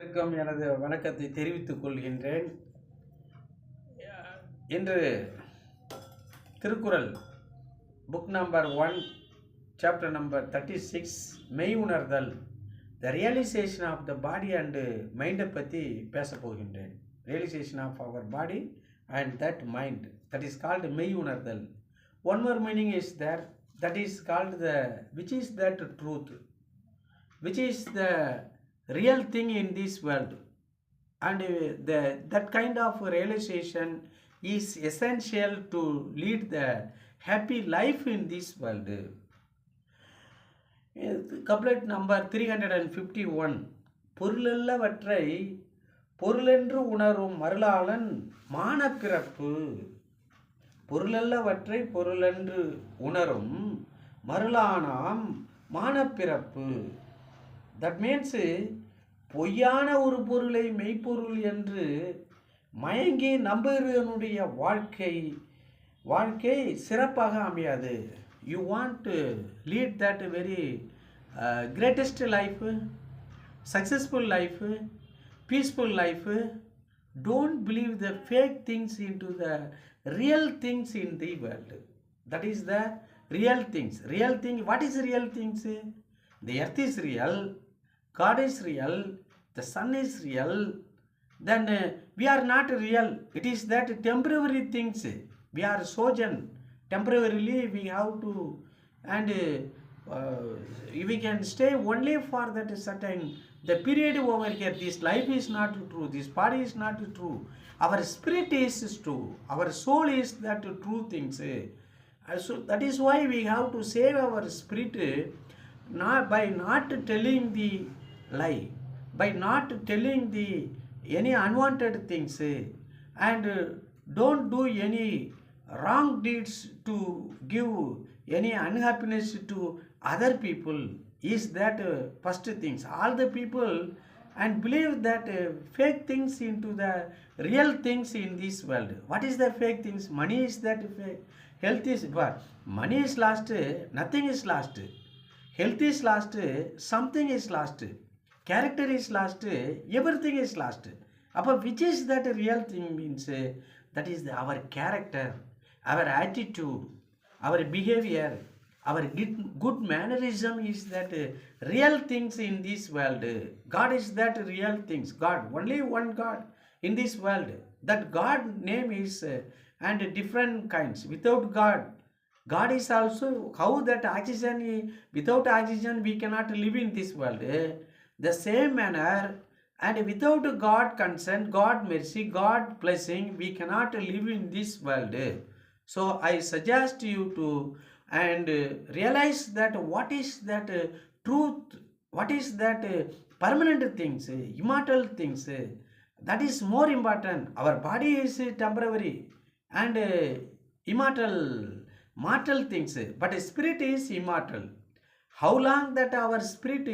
எனது வணக்கத்தை தெரிவித்துக் கொள்கின்றேன். இன்று Thirukkural book number 1 chapter number 36 மெய் உணர்தல், the realisation of the body and மைண்டை பற்றி பேச போகின்றேன். Realisation of our body and that mind, that is called மெய் உணர்தல். One more meaning is there, that is called the which is that truth, which is the real thing in this world, and that kind of realization is essential to lead the happy life in this world. Couplet number 351. பொருளல்லவற்றை பொருளென்று உணரும் மருளாளன் மானப்பிறப்பு. பொருளல்லவற்றை பொருளென்று உணரும் மருளானாம் மானப்பிறப்பு. That means பொய்யான ஒரு பொருளை மெய்ப்பொருள் என்று மயங்கி நம்புகிறவனுடைய வாழ்க்கை சிறப்பாக அமையாது. You want to lead that very greatest life, successful life, peaceful life. Don't believe the fake things into the real things in the world. That is the real things. Real thing, what is real things? The earth is real, God is real, the sun is real. Then we are not real. It is that temporary things. We are sojourn. Temporarily we have to, and we can stay only for that certain the period over here. This life is not true. This body is not true. Our spirit is true. Our soul is that true things. So that is why we have to save our spirit. By not telling the lie, by not telling the any unwanted things, and don't do any wrong deeds to give any unhappiness to other people, is that first things. All the people and believe that fake things into the real things in this world. What is the fake things? Money is that fake. Health is, but money is lost, nothing is lost. Health is lost, something is lost, character is lost, everything is lost. But which is that real thing means? That is our character, our attitude, our behavior, our good mannerism is that real things in this world. God is that real things. God, only one God in this world. That God name is and different kinds. Without God is also, how that oxygen, without oxygen we cannot live in this world. The same manner, and without God consent, God mercy, God blessing, we cannot live in this world. So I suggest you to and realize that what is that truth, what is that permanent things, immortal things. That is more important. Our body is temporary and mortal things, but spirit is immortal. How long that our spirit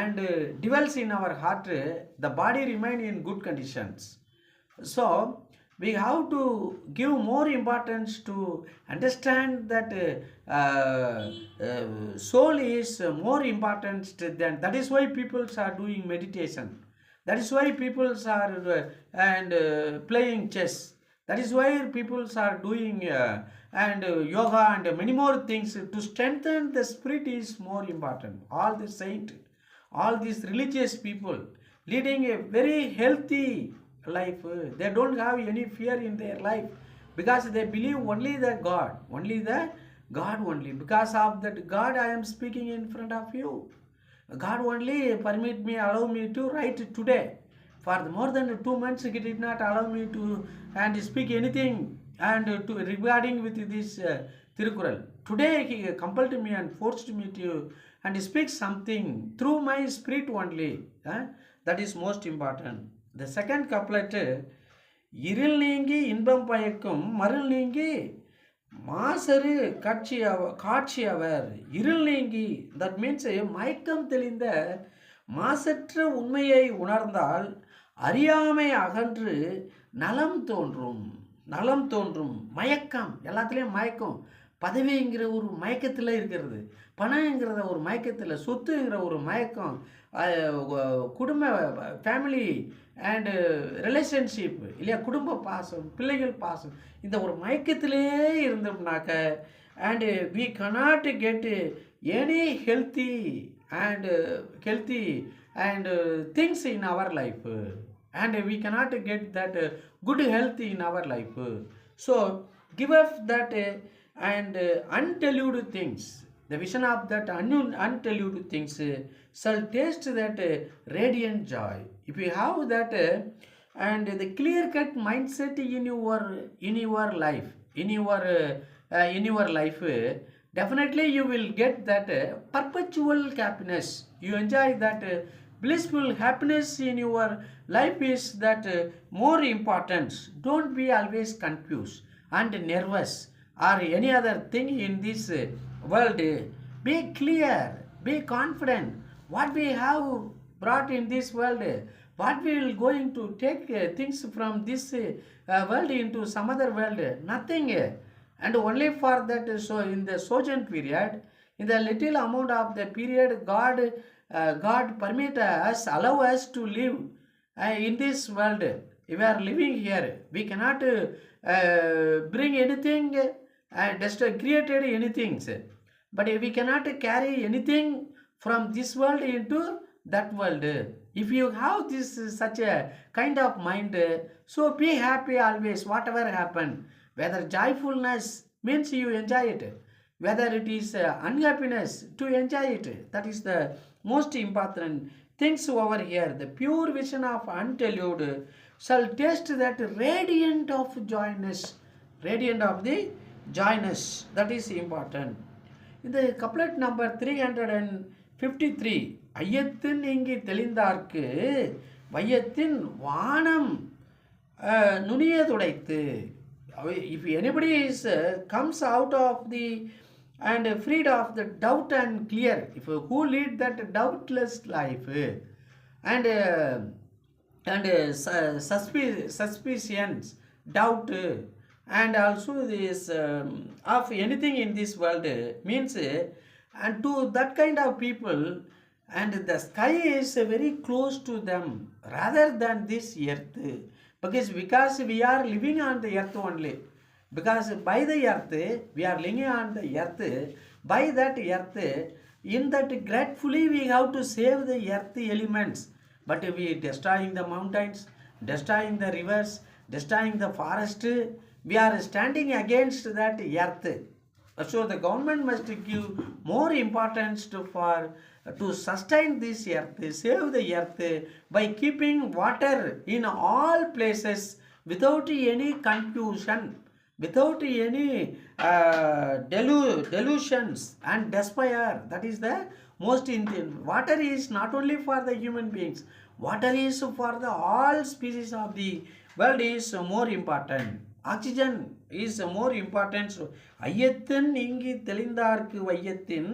and dwells in our heart, the body remain in good conditions. So we have to give more importance to understand that soul is more important than. That is why people are doing meditation. That is why people are playing chess. That is why people are doing and yoga and many more things. To strengthen the spirit is more important. All the saint, all these religious people leading a very healthy life. They don't have any fear in their life because they believe only the God, only the God only. Because of that God I am speaking in front of you. God only permit me, allow me to write today. For more than 2 months he did not allow me to and speak anything and to regarding with this Thirukural. Today he compelled me and forced me to and speak something through my spirit only. That is most important. The second couplet, இருள் நீங்கி இன்பம் பயக்கும் மருள் நீங்கி மாசரு காட்சி அவர். இருள் நீங்கி, that means மயக்கம் தெளிந்த மாசற்ற உண்மையை உணர்ந்தால் அறியாமை அகன்று நலம் தோன்றும். மயக்கம், எல்லாத்துலேயும் மயக்கம். பதவிங்கிற ஒரு மயக்கத்தில் இருக்கிறது, பணங்கிறத ஒரு மயக்கத்தில், சொத்துங்கிற ஒரு மயக்கம், குடும்ப ஃபேமிலி அண்டு ரிலேஷன்ஷிப் இல்லையா, குடும்ப பாசம், பிள்ளைகள் பாசம், இந்த ஒரு மயக்கத்திலே இருந்தோம்னாக்க and we cannot get any and healthy and things in our life, and we cannot get that good health in our life. So give up that and undiluted things, the vision of that undiluted things shall taste that radiant joy. If you have that and the clear cut mindset in your life, in your life, definitely you will get that perpetual happiness. You enjoy that blissful happiness in your life is that more important. Don't be always confused and nervous or any other thing in this world. Be clear, be confident what we have brought in this world, what we will going to take things from this world into some other world, nothing. And only for that, so in the sojourn period, in the little amount of the period, God permit us, allow us to live in this world. We are living here, we cannot bring anything, just created anything, but we cannot carry anything from this world into that world. If you have this such a kind of mind, so be happy always, whatever happen, whether joyfulness means you enjoy it, whether it is unhappiness, to enjoy it. That is the most important things over here. The pure vision of undiluted shall taste that radiant of joyness, radiant of the joyness. That is important. In the couplet number 353, ஐயத்தின் நீங்கி தெளிந்தார்க்கு வையத்தின் வானம் நுனியதுடைத்து. If anybody is comes out of the and freed of the doubt and clear, if who lead that doubtless life and suspicions, doubt, and also this of anything in this world means, and to that kind of people, and the sky is very close to them rather than this earth, because we are living on the earth only, because by the earth we are living on the earth, by that earth, in that gratefully we have to save the earth elements, but we destroying the mountains, destroying the rivers, destroying the forest, we are standing against that earth. So the government must give more importance to sustain this earth, save the earth, by keeping water in all places without any confusion, without any delusions and despair. That is the most important. Water is not only for the human beings, water is for the all species of the world is more important. Oxygen is more important. So ஐயத்தின் நீங்கி தெளிந்தார்க்கு வையத்தின்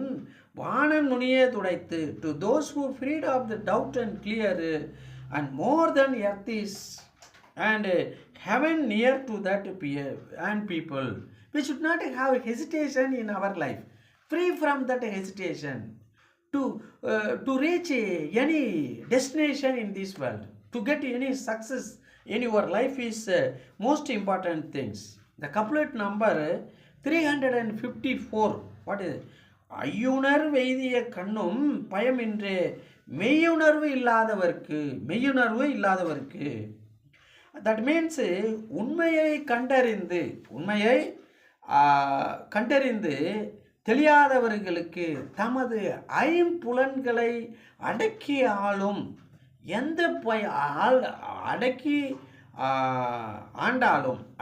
வானம் நுனியே துடைத்து, to those who freed of the doubt and clear, and more than earth is and heaven near to that and people. We should not have hesitation in our life, free from that hesitation to reach any destination in this world, to get any success in your life is most important things. The couplet number 354, what is it? ஐயுணர் வெய்திய கண்ணும் பயமின்றே மெய்யுணர்வு இல்லாதவர்க்கு. That means உண்மையை கண்டறிந்து தெரியாதவர்களுக்கு தமது ஐம்புலன்களை அடக்கி ஆளும், எந்த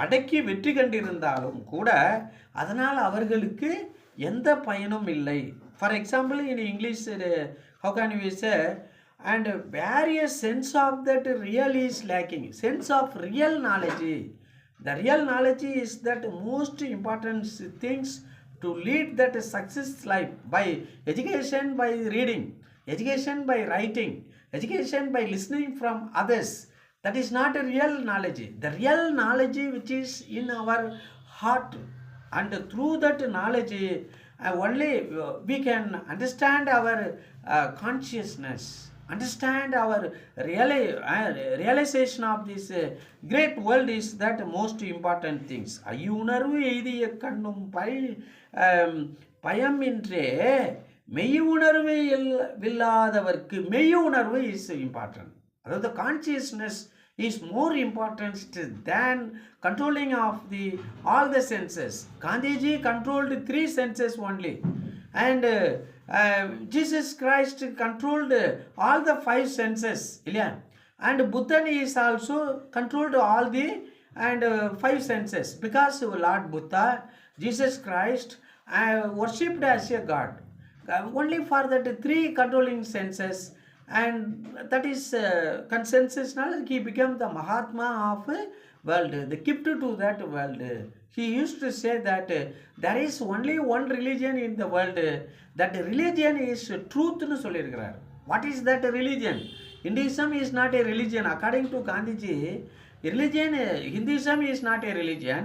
அடக்கி வெற்றி கண்டிருந்தாலும் கூட அதனால் அவர்களுக்கு எந்த பயனும் இல்லை. For example, in English, how can we say, and various sense of that real is lacking, sense of real knowledge. The real knowledge is that most important things to lead that success life, by education, by reading, education by writing, education by listening from others. That is not a real knowledge. The real knowledge which is in our heart and through that knowledge only we can understand our consciousness, understand our realization of this great world is that most important things. ஐயுணர்வு எய்திய கண்ணும் பயமின்றே மெய் உணர்வு இல்லாதவர்க்கு மெய் உணர்வு is important. அதாவது consciousness is more important than controlling of all the senses. Gandhiji controlled 3 senses only, and Jesus Christ controlled all the 5 senses. Yeah. And Buddha is also controlled all the 5 senses, because Lord Buddha, Jesus Christ, worshipped as a God only for that 3 controlling senses. And that is consensus knowledge. He became the Mahatma of world, the gift to that world. He used to say that there is only one religion in the world. That religion is truth nu sollirukrar. What is that religion? Hinduism is not a religion. According to Gandhiji, religion, Hinduism is not a religion,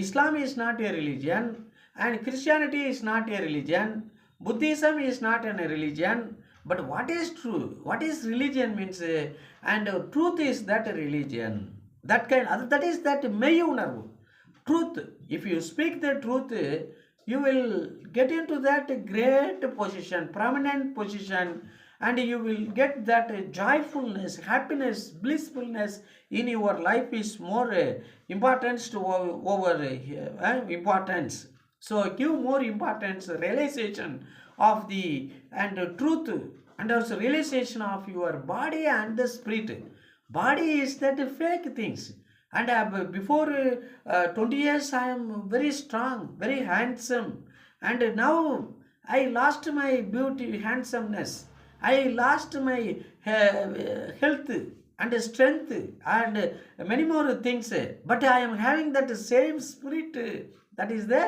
Islam is not a religion, and Christianity is not a religion, Buddhism is not a religion. But what is true? What is religion means? And truth is that religion. That is that மெய் உணர்வு. Truth. If you speak the truth, you will get into that great position, prominent position, and you will get that joyfulness, happiness, blissfulness in your life is more importance to over importance. So give more importance, realization of the and truth, and also realization of your body and the spirit. Body is that fake things, and before 20 years I am very strong, very handsome, and now I lost my beauty, handsomeness, I lost my health and strength and many more things, but I am having that same spirit. That is the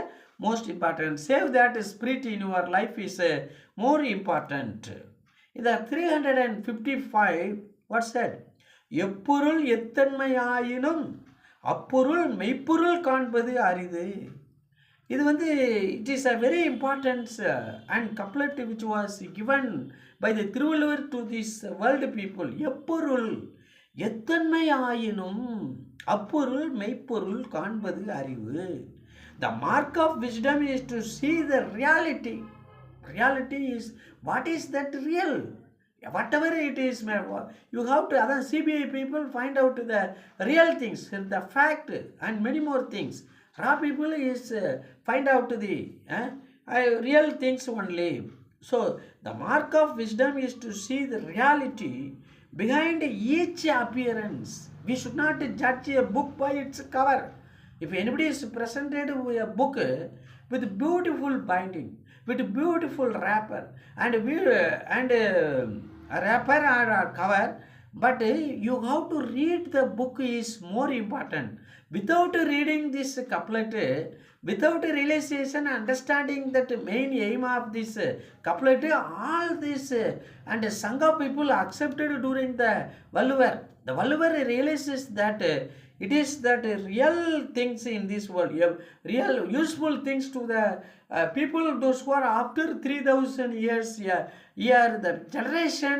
most important. Save that spirit in your life is more important. In the 355, what's that? எப்பொருள் எத்தன்மையாயினும் அப்பொருள் மெய்ப்பொருள் காண்பது அரிது. இது it is a very important and couplet which was given by the Thirukural to this world people. எப்பொருள் எத்தன்மையாயினும் அப்பொருள் மெய்ப்பொருள் காண்பது அறிவு. The mark of wisdom is to see the reality. Reality is, what is that real? Whatever it is, you have to, other CBI people find out the real things, the fact, and many more things. Raw people is find out the real things only. So the mark of wisdom is to see the reality behind each appearance. We should not judge a book by its cover. If anybody is presented with a book with beautiful binding, with beautiful wrapper, and a wrapper or a cover, but you have to read the book is more important. Without reading this couplet, without realization, understanding that main aim of this couplet, all this and Sangha people accepted during the Valluvar. The Valluvar realizes that it is that real things in this world, real useful things to the people, those who are after 3000 years here, the generation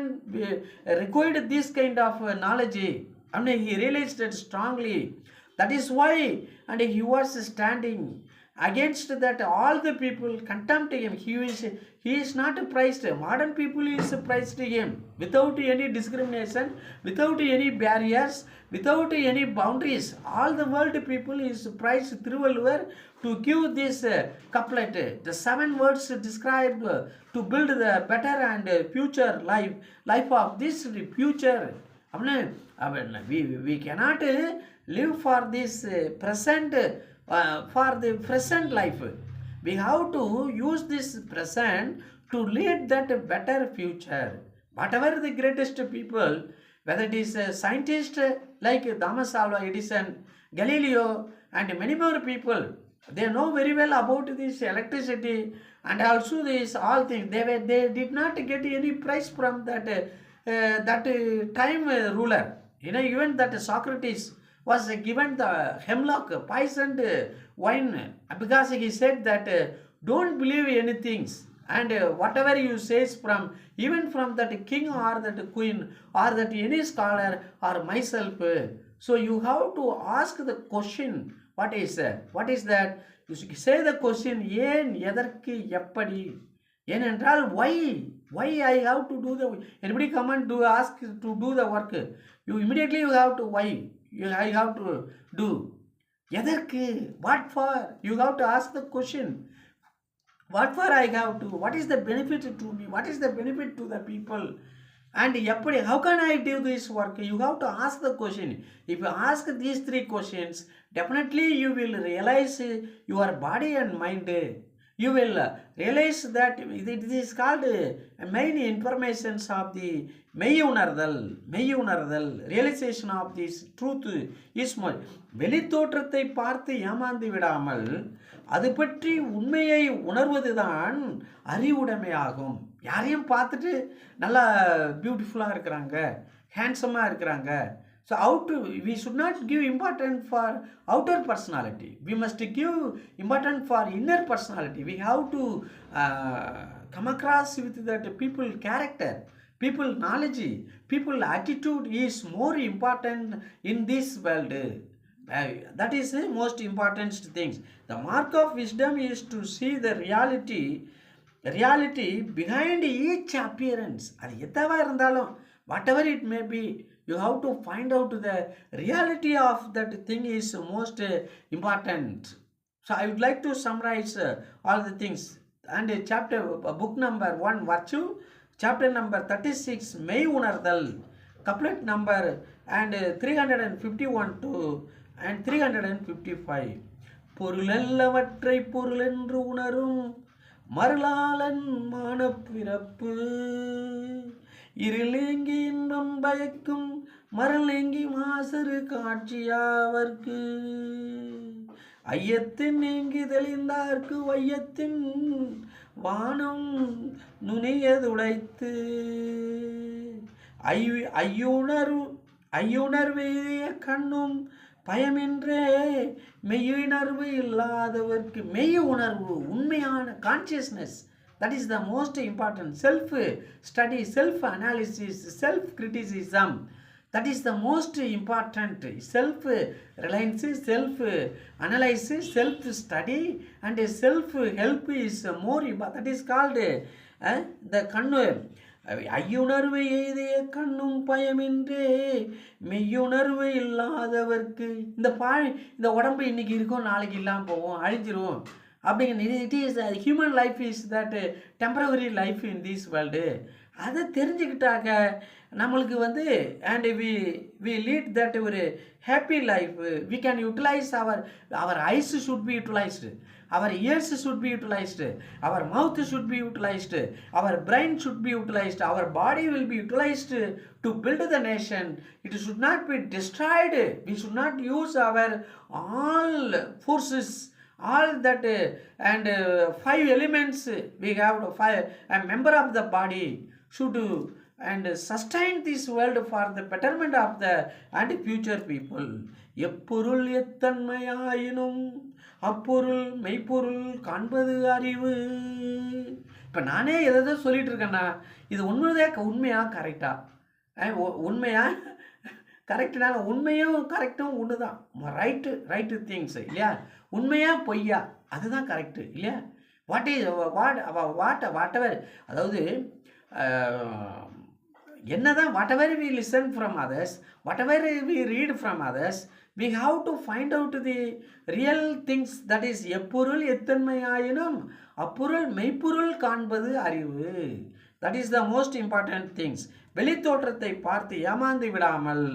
required this kind of knowledge. I mean, he realized it strongly. That is why, and he was standing against that all the people contempt him. He is not praised. Modern people is praised him without any discrimination, without any barriers, without any boundaries. All the world people is praised Thirukural to give this couplet. The 7 words describe to build the better and future life of this future. We cannot live for this present, for the present life. We have to use this present to lead that better future. Whatever the greatest people, whether it is a scientist like Thomas Alva Edison, Galileo, and many more people, they know very well about this electricity and also this all things. They did not get any prize from that time ruler. Even that Socrates, was given the hemlock, poisoned wine, because he said that don't believe anything, and whatever you says from, even from that king or that queen or that any scholar or myself, so you have to ask the question, what is that? You should say the question, ஏன் எதற்கு எப்படி, ஏனென்றால் why I have to do the, anybody come and do ask to do the work, you immediately you have to why I have to do, எதற்கு, what for, you have to ask the question, what for I have to, what is the benefit to me, what is the benefit to the people, and எப்படி, how can I do this work, you have to ask the question. If you ask these three questions, definitely you will realize your body and mind, you will realize that it is called main informations of the மெய்யுணர்தல் realization of this truth is more. வெளித்தோற்றத்தை பார்த்து ஏமாந்து விடாமல் அது பற்றி உண்மையை உணர்வதுதான் அறிவுடைமையாகும். யாரையும் பார்த்துட்டு நல்லா பியூட்டிஃபுல்லாக இருக்கிறாங்க, ஹேண்ட்ஸமாக இருக்கிறாங்க, so we should not give importance for outer personality, we must give importance for inner personality. We have to come across with that people character, people knowledge, people attitude is more important in this world. That is the most important things. The mark of wisdom is to see the reality behind each appearance. அது எதுவா இருந்தாலும், whatever it may be, you have to find out the reality of that thing is most important. So I would like to summarize all the things, and chapter book number 1 virtue, chapter number 36 மெய் உணர்தல், couplet number and 351 to and 355. பொருளல்லவற்றை பொருளென்று உணரும் மருளாளன் மானப்பிறப்பு, இருளேங்கி இன்பம் பயக்கும் மரளேங்கி மாசரு காட்சியாவர்க்கு, ஐயத்தின் நீங்கி தெளிந்தார்க்கு வையத்தின் வானம் நுனியதுடைத்து, ஐயுணர்வெய்திய கண்ணும் பயமின்றே மெய்யுணர்வு இல்லாதவர்க்கு, மெய் உணர்வு, உண்மையான consciousness, that is the most important. Self study, self analysis, self criticism, that is the most important. Self reliance, self analysis, self study and self help is more important. That is called the kannu. ஐயுணர்வு எய்திய கண்ணும் பயமின்றே மெய்யுணர்வு இல்லாதவர்க்கு, இந்த உடம்பு இன்னைக்கு இருக்கும், நாளைக்கு இல்லாமல் போவோம், அழிஞ்சிரும் அப்படிங்கிற, it is human life is that temporary life in this world. அதை தெரிஞ்சுக்கிட்டாக்க நம்மளுக்கு அண்ட் வி லீட் தட் ஒரு happy life. We can utilise our eyes should be utilised, our ears should be utilized, our mouth should be utilized, our brain should be utilized, our body will be utilized to build the nation. It should not be destroyed. We should not use our all forces, all that and 5 elements we have to 5, a member of the body should and sustain this world for the betterment of the and future people. எப்பொருள் எத்தன்மையாயினும் அப்பொருள் மெய்ப்பொருள் காண்பது அறிவு. இப்போ நானே எதை சொல்லிட்டு இருக்கேன்னா, இது உண்மையா கரெக்டா, உண்மையா கரெக்டுனால, உண்மையும் கரெக்டும் ஒன்று தான், ரைட்டு திங்ஸ் இல்லையா, உண்மையா பொய்யா அதுதான் கரெக்டு இல்லையா. வாட் எவர், அதாவது என்னதான் whatever we listen from others, whatever we read from others, we have to find out the real things. That is எப்பொருள் எத்தன்மையாயினும் அப்பொருள் மெய்ப்பொருள் காண்பது அறிவு. That is the most important things. வெளித்தோற்றத்தை பார்த்து ஏமாந்து விடாமல்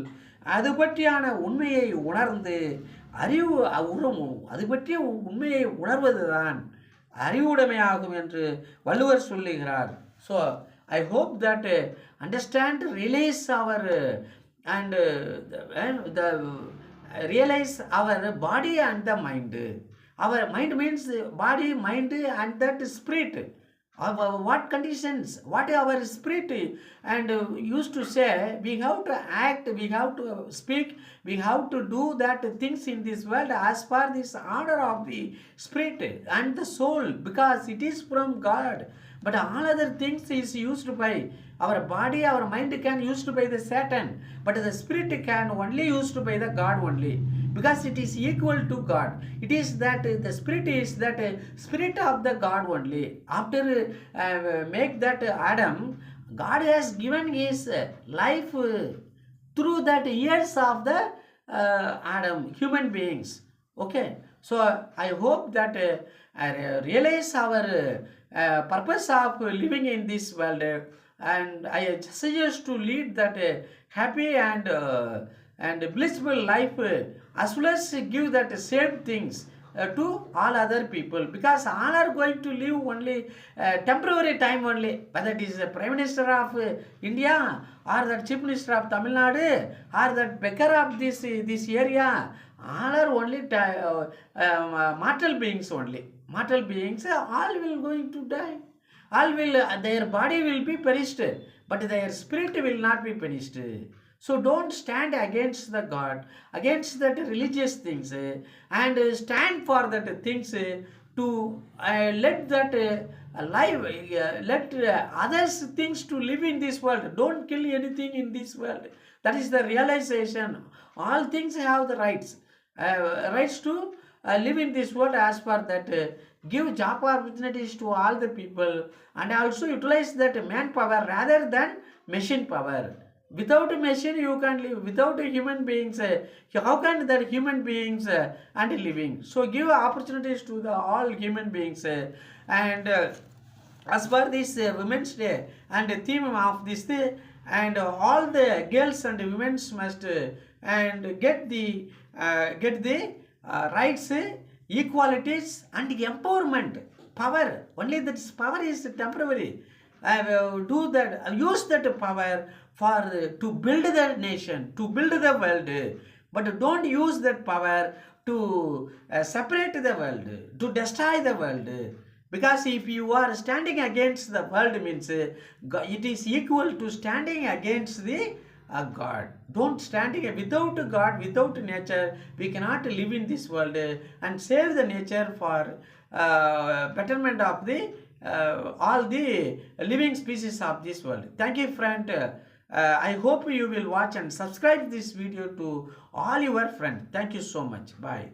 அது பற்றியான உண்மையை உணர்ந்து அறிவு அது பற்றிய உண்மையை உணர்வதுதான் அறிவுடைமையாகும் என்று வள்ளுவர் சொல்லுகிறார். So I hope that understand, realize our and the realize our body and the mind. Our mind means body, mind and that spirit. What conditions, what our spirit and used to say, we have to act, we have to speak, we have to do that things in this world as per this order of the spirit and the soul, because it is from God. But all other things is used by our body, our mind can used by the Satan, but the spirit can only used by the God only, because it is equal to God. It is that the spirit is that spirit of the God only. After make that Adam, God has given his life through that years of the Adam, human beings. Okay, so I hope that I realize our purpose of living in this world, and I suggest to lead that happy and blissful life, as well as give that same things to all other people, because all are going to live only temporary time only, whether it is the Prime Minister of India, or the Chief Minister of Tamil Nadu, or the Becker of this area, all are only mortal beings only. Mortal beings, all will going to die. All will, their body will be perished, but their spirit will not be perished. So don't stand against the God, against that religious things, and stand for that things to let that let others things to live in this world. Don't kill anything in this world. That is the realization. All things have the rights to live in this world as per that. Give job opportunities to all the people, and also utilize that manpower rather than machine power. Without a machine you can live, without a human beings, how can that human beings and living? So give opportunities to the all human beings, and as per this Women's Day and the theme of this day, and all the girls and women must and get the rights, equalities and empowerment. Power only, that is power is temporary. Do that, use that power for to build the nation, to build the world, but don't use that power to separate the world, to destroy the world. Because if you are standing against the world, means it is equal to standing against the God. Don't standing without God, without nature, we cannot live in this world and save the nature for betterment of the all the living species of this world. Thank you, friend. I hope you will watch and subscribe this video to all your friends. Thank you so much. Bye.